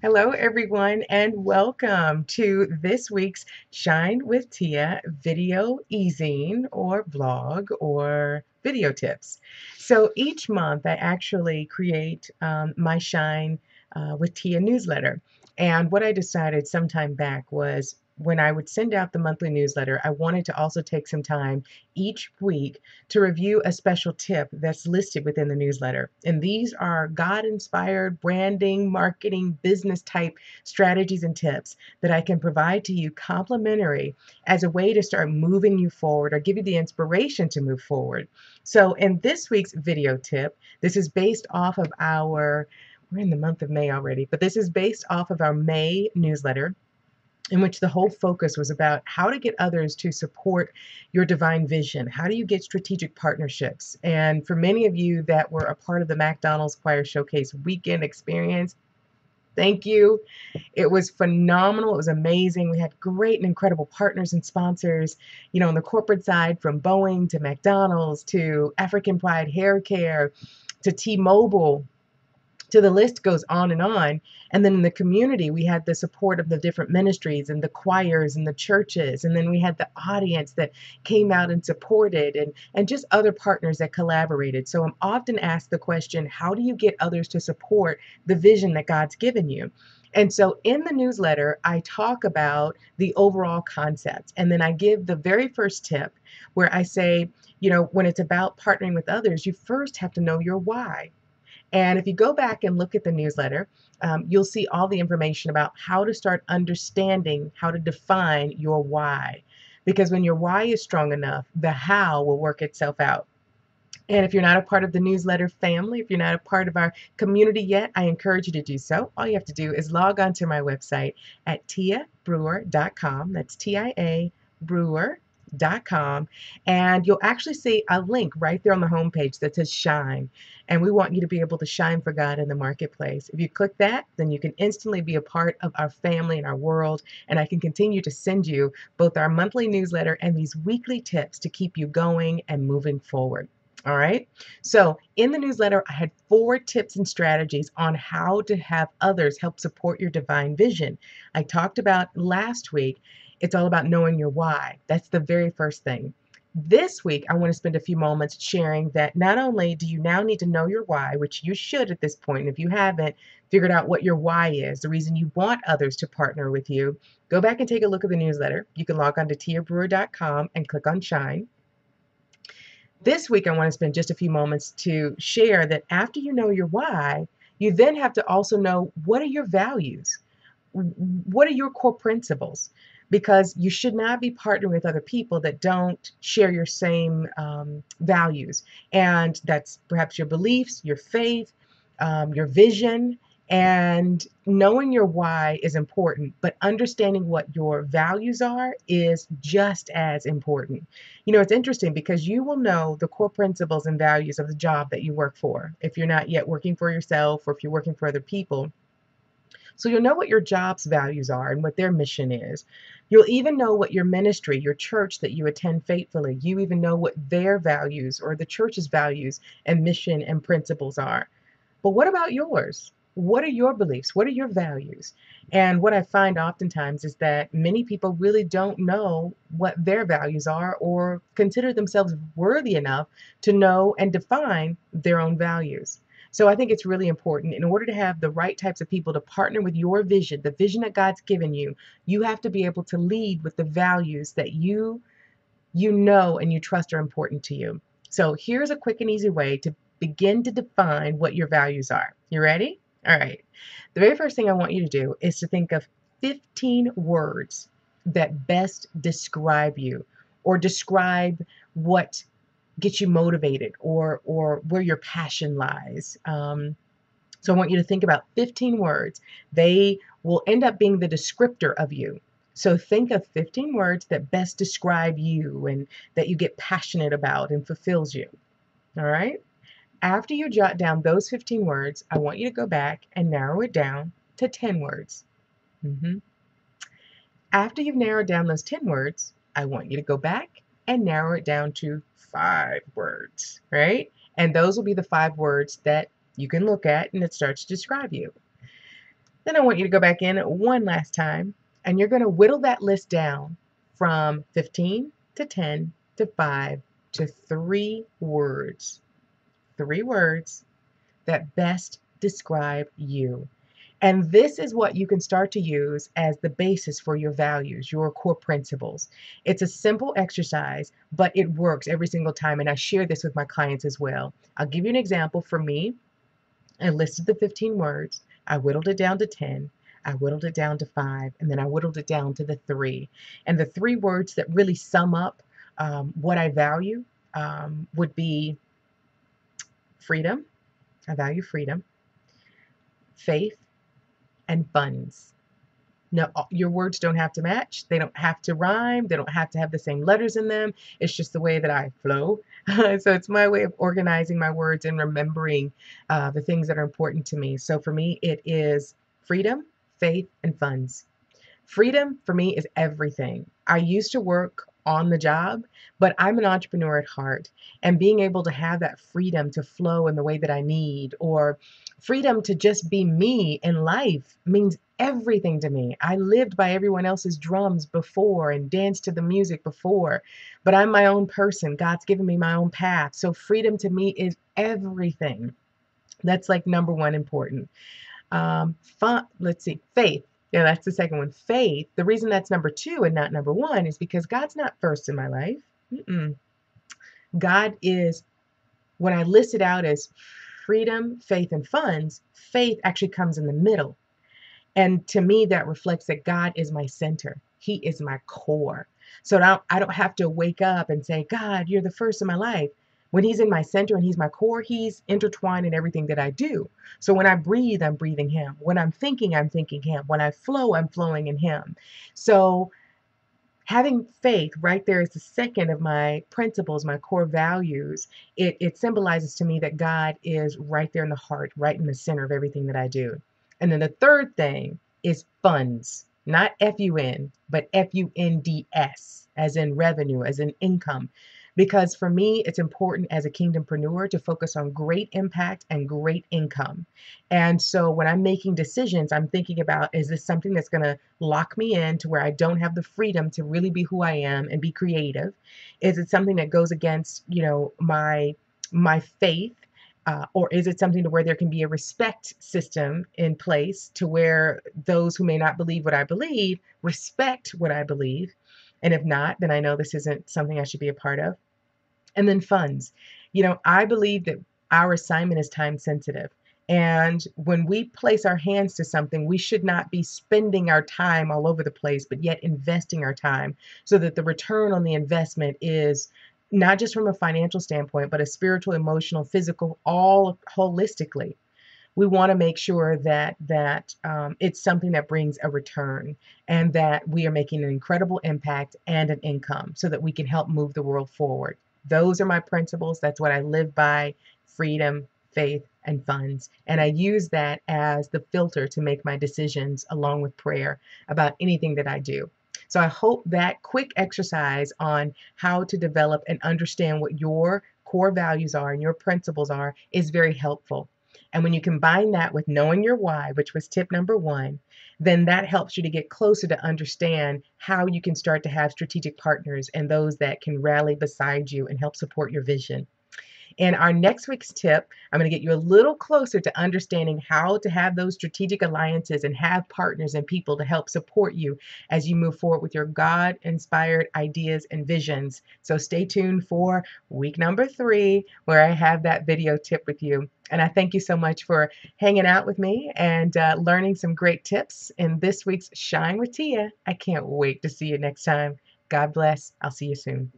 Hello, everyone, and welcome to this week's Shine with Tia video easing or vlog or video tips. So each month I actually create my Shine with Tia newsletter. And what I decided some time back was when I would send out the monthly newsletter, I wanted to also take some time each week to review a special tip that's listed within the newsletter. And these are God inspired branding, marketing, business type strategies and tips that I can provide to you complimentary as a way to start moving you forward or give you the inspiration to move forward. So, in this week's video tip, this is based off of we're in the month of May already, but this is based off of our May newsletter in which the whole focus was about how to get others to support your divine vision. How do you get strategic partnerships? And for many of you that were a part of the McDonald's Choir Showcase weekend experience, thank you. It was phenomenal. It was amazing. We had great and incredible partners and sponsors, on the corporate side, from Boeing to McDonald's to African Pride Hair Care to T-Mobile, to the list goes on and on. And then in the community, we had the support of the different ministries and the choirs and the churches. And then we had the audience that came out and supported and just other partners that collaborated. So I'm often asked the question, how do you get others to support the vision that God's given you? And so in the newsletter, I talk about the overall concept. And then I give the very first tip where I say, when it's about partnering with others, you first have to know your why. And if you go back and look at the newsletter, you'll see all the information about how to start understanding how to define your why. Because when your why is strong enough, the how will work itself out. And if you're not a part of the newsletter family, if you're not a part of our community yet, I encourage you to do so. All you have to do is log on to my website at tiabrewer.com. That's TIA Brewer.com, and you'll actually see a link right there on the homepage that says shine, and we want you to be able to shine for God in the marketplace. If you click that, then you can instantly be a part of our family and our world, and I can continue to send you both our monthly newsletter and these weekly tips to keep you going and moving forward. All right. So in the newsletter, I had 4 tips and strategies on how to have others help support your divine vision. I talked about last week, it's all about knowing your why. That's the very first thing. This week, I want to spend a few moments sharing that not only do you now need to know your why, which you should at this point, and if you haven't figured out what your why is, the reason you want others to partner with you, go back and take a look at the newsletter. You can log on to tiabrewer.com and click on Shine. This week, I want to spend just a few moments to share that after you know your why, you then have to also know what are your values? What are your core principles? Because you should not be partnering with other people that don't share your same values. And that's perhaps your beliefs, your faith, your vision. And knowing your why is important, but understanding what your values are is just as important. It's interesting because you will know the core principles and values of the job that you work for if you're not yet working for yourself or if you're working for other people. So you'll know what your job's values are and what their mission is. You'll even know what your ministry, your church that you attend faithfully, you even know what their values or the church's values and mission and principles are. But what about yours? What are your beliefs? What are your values? And what I find oftentimes is that many people really don't know what their values are or consider themselves worthy enough to know and define their own values. So I think it's really important in order to have the right types of people to partner with your vision, the vision that God's given you, you have to be able to lead with the values that you know and you trust are important to you. So here's a quick and easy way to begin to define what your values are. You ready? All right. The very first thing I want you to do is to think of 15 words that best describe you or describe what gets you motivated or where your passion lies. So I want you to think about 15 words. They will end up being the descriptor of you. So think of 15 words that best describe you and that you get passionate about and fulfills you. All right? After you jot down those 15 words, I want you to go back and narrow it down to 10 words. After you've narrowed down those 10 words, I want you to go back and narrow it down to 5 words, right? And those will be the 5 words that you can look at and it starts to describe you. Then I want you to go back in one last time, and you're going to whittle that list down from 15 to 10 to 5 to 3 words. 3 words that best describe you. And this is what you can start to use as the basis for your values, your core principles. It's a simple exercise, but it works every single time. And I share this with my clients as well. I'll give you an example. For me, I listed the 15 words, I whittled it down to 10, I whittled it down to 5, and then I whittled it down to the 3. And the 3 words that really sum up what I value would be freedom. I value freedom, faith, and funds. No, your words don't have to match. They don't have to rhyme. They don't have to have the same letters in them. It's just the way that I flow. So it's my way of organizing my words and remembering the things that are important to me. So for me, it is freedom, faith, and funds. Freedom for me is everything. I used to work on the job, but I'm an entrepreneur at heart. And being able to have that freedom to flow in the way that I need, or freedom to just be me in life, means everything to me. I lived by everyone else's drums before and danced to the music before, but I'm my own person. God's given me my own path. So freedom to me is everything. That's like number one important. Let's see, faith. Yeah, that's the second one. Faith. The reason that's number 2 and not number 1 is because God's not first in my life. God is, when I list it out as freedom, faith, and funds, faith actually comes in the middle. And to me, that reflects that God is my center. He is my core. So I don't have to wake up and say, God, you're the first in my life. When he's in my center and he's my core, he's intertwined in everything that I do. So when I breathe, I'm breathing him. When I'm thinking him. When I flow, I'm flowing in him. So having faith right there is the second of my principles, my core values. It symbolizes to me that God is right there in the heart, right in the center of everything that I do. And then the third thing is funds, not F-U-N, but F-U-N-D-S, as in revenue, as in income. Because for me, it's important as a kingdompreneur to focus on great impact and great income. And so when I'm making decisions, I'm thinking about, is this something that's going to lock me in to where I don't have the freedom to really be who I am and be creative? Is it something that goes against, my faith? Or is it something to where there can be a respect system in place to where those who may not believe what I believe respect what I believe? And if not, then I know this isn't something I should be a part of. And then funds. I believe that our assignment is time sensitive. And when we place our hands to something, we should not be spending our time all over the place, but yet investing our time so that the return on the investment is not just from a financial standpoint, but a spiritual, emotional, physical, all holistically. We want to make sure that it's something that brings a return and that we are making an incredible impact and an income so that we can help move the world forward. Those are my principles. That's what I live by: freedom, faith, and funds. And I use that as the filter to make my decisions along with prayer about anything that I do. So I hope that quick exercise on how to develop and understand what your core values are and your principles are is very helpful. And when you combine that with knowing your why, which was tip number 1, then that helps you to get closer to understand how you can start to have strategic partners and those that can rally beside you and help support your vision. In our next week's tip, I'm going to get you a little closer to understanding how to have those strategic alliances and have partners and people to help support you as you move forward with your God-inspired ideas and visions. So stay tuned for week number 3, where I have that video tip with you. And I thank you so much for hanging out with me and learning some great tips in this week's Shine with Tia. I can't wait to see you next time. God bless. I'll see you soon.